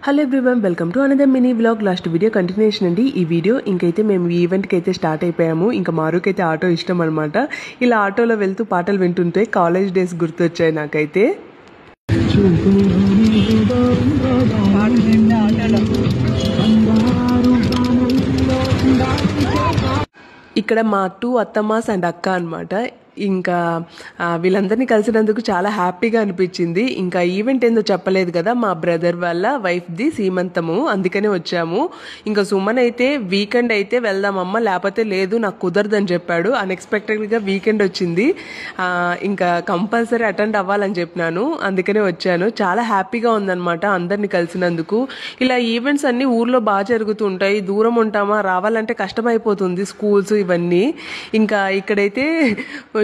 Hello everyone, welcome to another mini vlog. Last video continuation అండి ఈ video. ఇంకైతే మేము ఈవెంట్కి అయితే స్టార్ట్ అయిపోయాము. ఇంకా మారుకైతే ఆటో ఇష్టం అనమాట. ఇలా ఆటోలో వెళ్తూ పాటలు వింటుంటే కాలేజ్ డేస్ గుర్తొచ్చాయి నాకైతే. ఇక్కడ మా 2 అత్తమ్మాస్ అండ్ అక్క అనమాట. ఇంకా వీళ్ళందరినీ కలిసినందుకు చాలా హ్యాపీగా అనిపించింది. ఇంకా ఈవెంట్ ఏందో చెప్పలేదు కదా, మా బ్రదర్ వాళ్ళ వైఫ్ది సీమంతము, అందుకనే వచ్చాము. ఇంకా సుమన్ అయితే వీకెండ్ అయితే వెళ్దామమ్మ, లేకపోతే లేదు నాకు కుదరదని చెప్పాడు. అన్ఎక్స్పెక్టెడ్గా వీకెండ్ వచ్చింది. ఇంకా కంపల్సరీ అటెండ్ అవ్వాలని చెప్పినాను, అందుకనే వచ్చాను. చాలా హ్యాపీగా ఉందన్నమాట అందరినీ కలిసినందుకు. ఇలా ఈవెంట్స్ అన్నీ ఊర్లో బాగా జరుగుతూ ఉంటాయి. దూరం ఉంటామా, రావాలంటే కష్టమైపోతుంది, స్కూల్స్ ఇవన్నీ. ఇంకా ఇక్కడైతే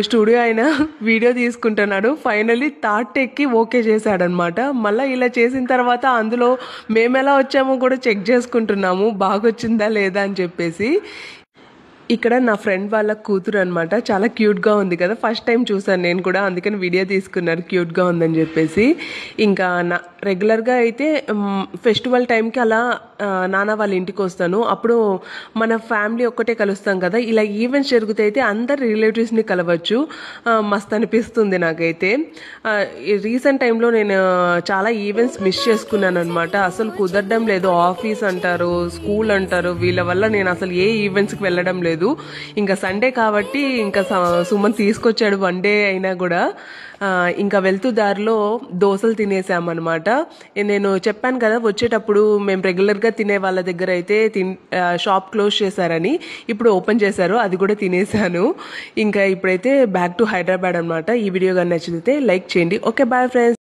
స్టూడియో అయినా వీడియో తీసుకుంటున్నాడు. ఫైనల్లీ థర్డ్ టేక్కి ఓకే చేశాడనమాట. మళ్ళీ ఇలా చేసిన తర్వాత అందులో మేము ఎలా వచ్చామో కూడా చెక్ చేసుకుంటున్నాము, బాగొచ్చిందా లేదా అని చెప్పేసి. ఇక్కడ నా ఫ్రెండ్ వాళ్ళ కూతురు అనమాట, చాలా క్యూట్గా ఉంది కదా, ఫస్ట్ టైం చూసాను నేను కూడా, అందుకని వీడియో తీసుకున్నారు క్యూట్గా ఉందని చెప్పేసి. ఇంకా రెగ్యులర్గా అయితే ఫెస్టివల్ టైంకి అలా నాన్న వాళ్ళ ఇంటికి వస్తాను, అప్పుడు మన ఫ్యామిలీ ఒక్కటే కలుస్తాం కదా. ఇలా ఈవెంట్స్ జరిగితే అయితే అందరు రిలేటివ్స్ని కలవచ్చు, మస్తు అనిపిస్తుంది నాకైతే. రీసెంట్ టైంలో నేను చాలా ఈవెంట్స్ మిస్ చేసుకున్నాను అనమాట. అసలు కుదరడం లేదు, ఆఫీస్ అంటారు, స్కూల్ అంటారు, వీళ్ళ వల్ల నేను అసలు ఏ ఈవెంట్స్కి వెళ్ళడం లేదు. ఇంకా సండే కాబట్టి ఇంకా సుమన్ తీసుకొచ్చాడు, వన్ డే అయినా కూడా. ఇంకా వెళ్తూ దారిలో దోశలు తినేసామన్నమాట. నేను చెప్పాను కదా వచ్చేటప్పుడు మేము రెగ్యులర్గా తినే వాళ్ళ దగ్గర అయితే షాప్ క్లోజ్ చేశారని, ఇప్పుడు ఓపెన్ చేశారు, అది కూడా తినేసాను. ఇంకా ఇప్పుడైతే బ్యాక్ టు హైదరాబాద్ అనమాట. ఈ వీడియో కానీ నచ్చితే లైక్ చేయండి. Okay, bye friends.